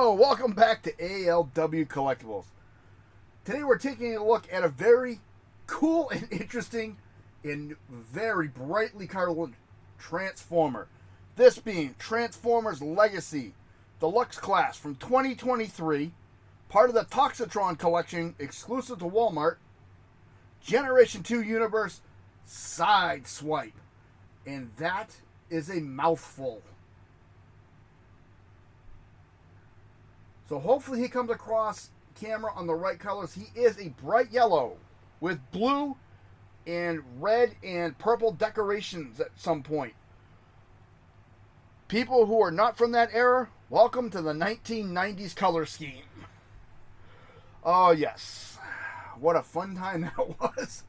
Hello, welcome back to ALW Collectibles. Today we're taking a look at a very cool and interesting and very brightly colored Transformer. This being Transformers Legacy Deluxe Class from 2023, part of the Toxitron collection exclusive to Walmart, Generation 2 Universe Sideswipe. And that is a mouthful. So hopefully he comes across camera on the right colors. He is a bright yellow with blue and red and purple decorations at some point. People who are not from that era, welcome to the 1990s color scheme. Oh yes, what a fun time that was.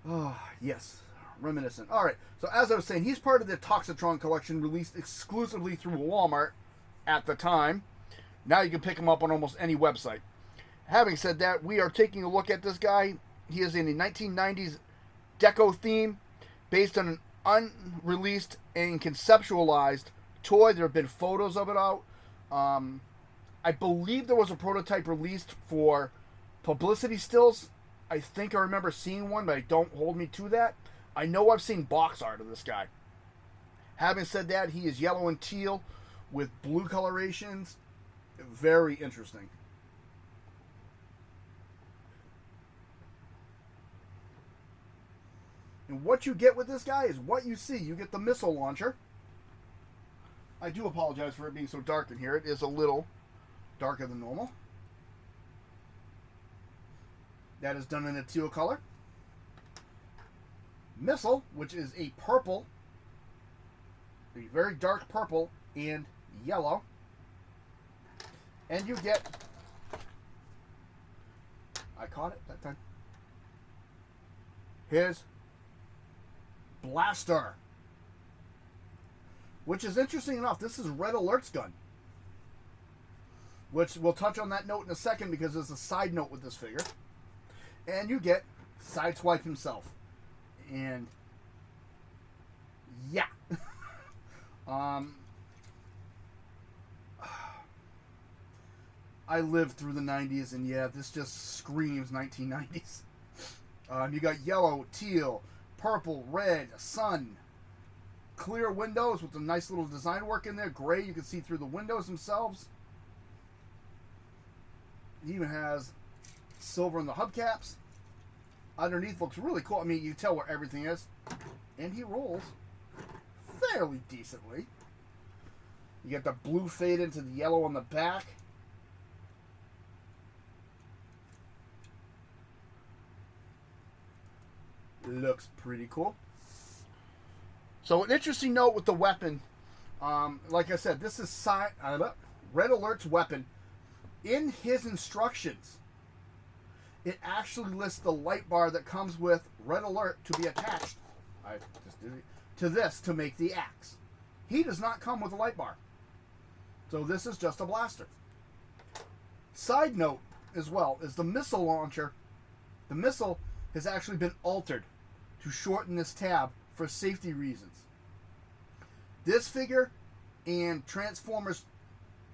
Oh yes, reminiscent. Alright, so as I was saying, he's part of the Toxitron collection released exclusively through Walmart at the time. Now you can pick him up on almost any website. Having said that, we are taking a look at this guy. He is in a 1990s deco theme based on an unreleased and conceptualized toy. There have been photos of it out. I believe there was a prototype released for publicity stills. I think I remember seeing one, but don't hold me to that. I know I've seen box art of this guy. Having said that, he is yellow and teal with blue colorations. Very interesting. And what you get with this guy is what you see. You get the missile launcher. I do apologize for it being so dark in here. It is a little darker than normal. That is done in a teal color. Missile, which is a purple, a very dark purple and yellow. And you get, I caught it that time, his blaster. Which is interesting enough, this is Red Alert's gun. Which we'll touch on that note in a second because there's a side note with this figure. And you get Sideswipe himself. And yeah. I lived through the 90s, and yeah, this just screams 1990s. You got yellow, teal, purple, red, sun, clear windows with a nice little design work in there. Gray, you can see through the windows themselves. It even has silver in the hubcaps. Underneath looks really cool. I mean, you can tell where everything is. And he rolls fairly decently. You get the blue fade into the yellow on the back. Looks pretty cool. So an interesting note with the weapon. Like I said, this is Red Alert's weapon. In his instructions, it actually lists the light bar that comes with Red Alert to be attached to this to make the axe. He does not come with a light bar. So this is just a blaster. Side note as well is the missile launcher. The missile has actually been altered to shorten this tab for safety reasons. This figure and Transformers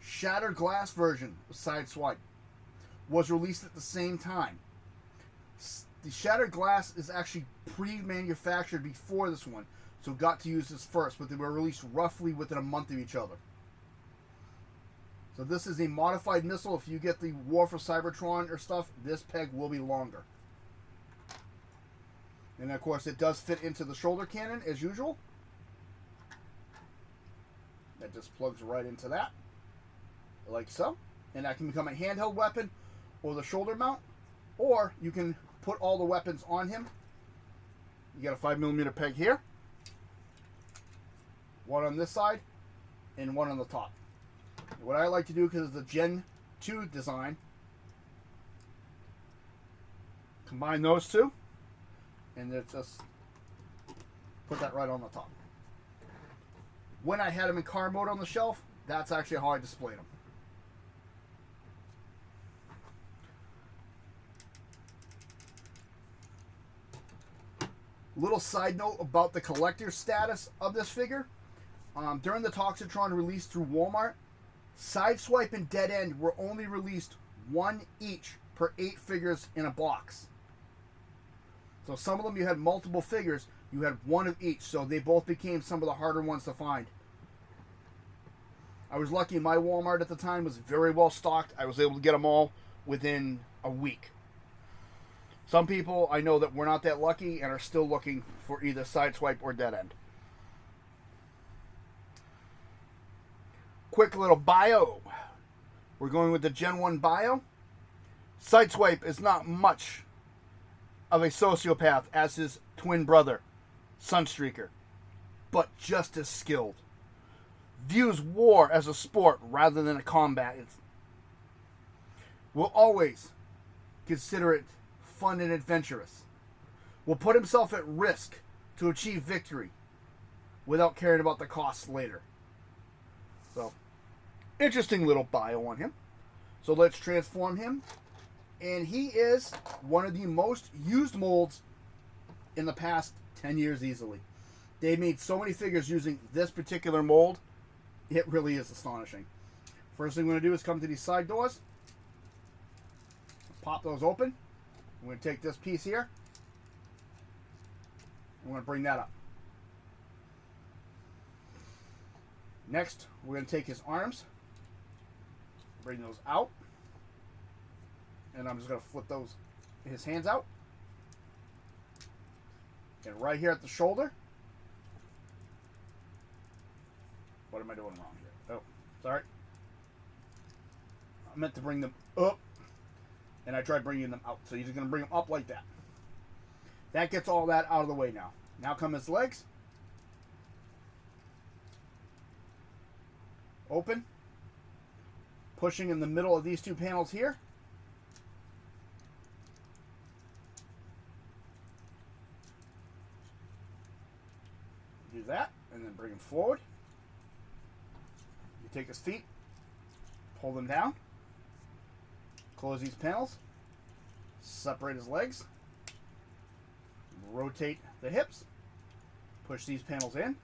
Shattered Glass version of Sideswipe was released at the same time. The Shattered Glass is actually pre-manufactured before this one, so got to use this first, but they were released roughly within a month of each other. So this is a modified missile. If you get the War for Cybertron or stuff, this peg will be longer. And of course it does fit into the shoulder cannon as usual. That just plugs right into that. Like so. And that can become a handheld weapon or the shoulder mount. Or you can put all the weapons on him. You got a 5mm peg here. One on this side and one on the top. What I like to do, because it's the Gen 2 design, combine those two. And then just put that right on the top. When I had them in car mode on the shelf, that's actually how I displayed them. Little side note about the collector's status of this figure. During the Toxitron release through Walmart, Sideswipe and Dead End were only released one each per 8 figures in a box. So some of them you had multiple figures, you had one of each, so they both became some of the harder ones to find. I was lucky my Walmart at the time was very well stocked. I was able to get them all within a week. Some people I know that were not that lucky and are still looking for either Sideswipe or Dead End. Quick little bio. We're going with the Gen 1 bio. Sideswipe is not much of a sociopath as his twin brother, Sunstreaker, but just as skilled. Views war as a sport rather than a combat. Will always consider it fun and adventurous. Will put himself at risk to achieve victory without caring about the costs later. So, interesting little bio on him. So let's transform him. And he is one of the most used molds in the past 10 years easily. They made so many figures using this particular mold. It really is astonishing. First thing we're going to do is come to these side doors. Pop those open. I'm going to take this piece here. I'm going to bring that up. Next, we're going to take his arms. Bring those out. And I'm just going to flip his hands out. And right here at the shoulder. What am I doing wrong here? Oh, sorry. I meant to bring them up. And I tried bringing them out. So you're just going to bring them up like that. That gets all that out of the way now. Now come his legs. Open. Pushing in the middle of these two panels here. Do that, and then bring him forward. You take his feet, pull them down, close these panels, separate his legs, rotate the hips, push these panels in,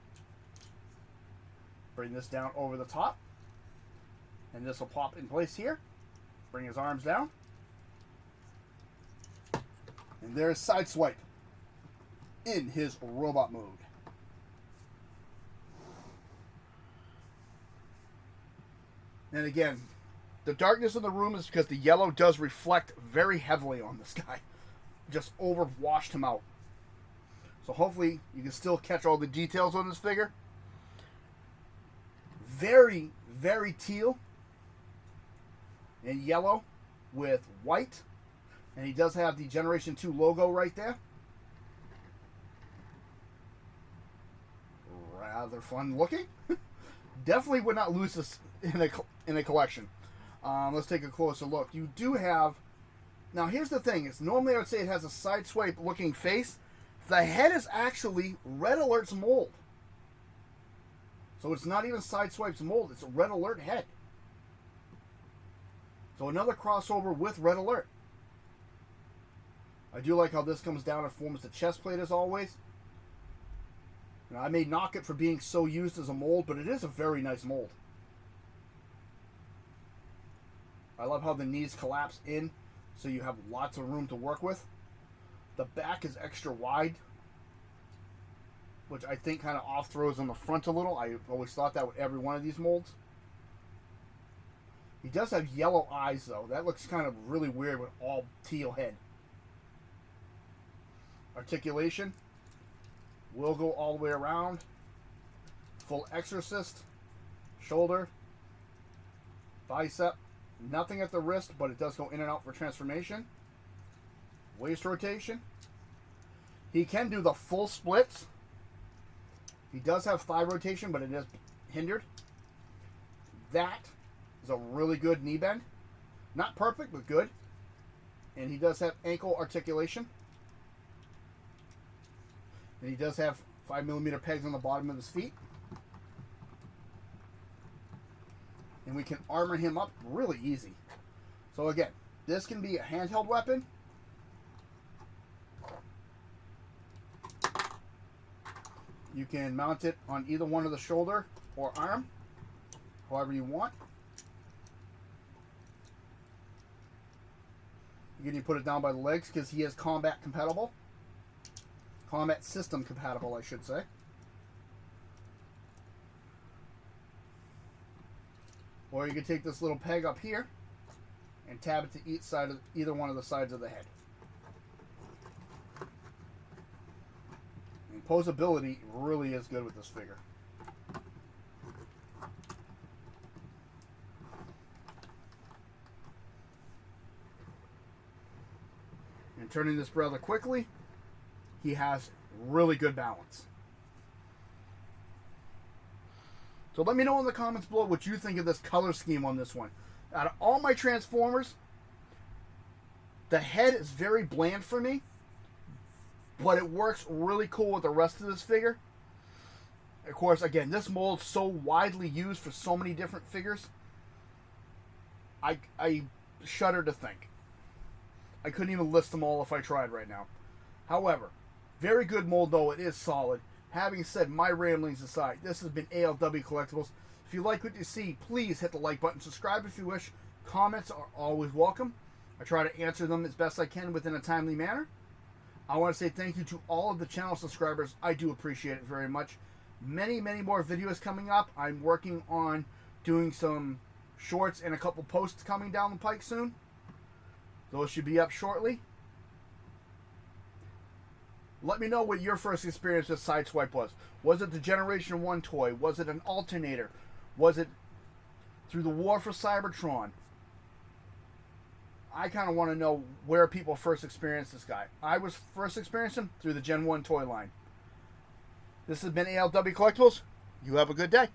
bring this down over the top, and this will pop in place here. Bring his arms down, and there's Sideswipe in his robot mode. And again, the darkness in the room is because the yellow does reflect very heavily on this guy. Just overwashed him out. So hopefully you can still catch all the details on this figure. Very, very teal and yellow with white. And he does have the Generation 2 logo right there. Rather fun looking. Definitely would not lose this in a collection. Let's take a closer look. You do have... Now, here's the thing. It's normally I would say it has a Sideswipe looking face. The head is actually Red Alert's mold. So it's not even Sideswipe's mold. It's a Red Alert head. So another crossover with Red Alert. I do like how this comes down and forms the chest plate as always. Now, I may knock it for being so used as a mold, but it is a very nice mold. I love how the knees collapse in, so you have lots of room to work with. The back is extra wide, which I think kind of off throws on the front a little. I always thought that with every one of these molds. He does have yellow eyes, though. That looks kind of really weird with all teal head. Articulation will go all the way around. Full exorcist. Shoulder. Bicep. Nothing at the wrist, but it does go in and out for transformation. Waist rotation. He can do the full splits. He does have thigh rotation, but it is hindered. That is a really good knee bend. Not perfect, but good. And he does have ankle articulation. And he does have 5mm pegs on the bottom of his feet. And we can armor him up really easy. So again, this can be a handheld weapon. You can mount it on either one of the shoulder or arm, however you want. Again, you put it down by the legs because he is combat compatible. Combat system compatible, I should say. Or you can take this little peg up here and tab it to each side of either one of the sides of the head. And posability really is good with this figure. And turning this rather quickly, he has really good balance. So let me know in the comments below what you think of this color scheme on this one. Out of all my Transformers, the head is very bland for me, but it works really cool with the rest of this figure. Of course, again, this mold's so widely used for so many different figures. I shudder to think. I couldn't even list them all if I tried right now. However, very good mold though. It is solid. Having said my ramblings aside, this has been ALW Collectibles. If you like what you see, please hit the like button. Subscribe if you wish. Comments are always welcome. I try to answer them as best I can within a timely manner. I want to say thank you to all of the channel subscribers. I do appreciate it very much. Many, many more videos coming up. I'm working on doing some shorts and a couple posts coming down the pike soon. Those should be up shortly. Let me know what your first experience with Sideswipe was. Was it the Generation 1 toy? Was it an alternator? Was it through the War for Cybertron? I kind of want to know where people first experienced this guy. I was first experiencing him through the Gen 1 toy line. This has been ALW Collectibles. You have a good day.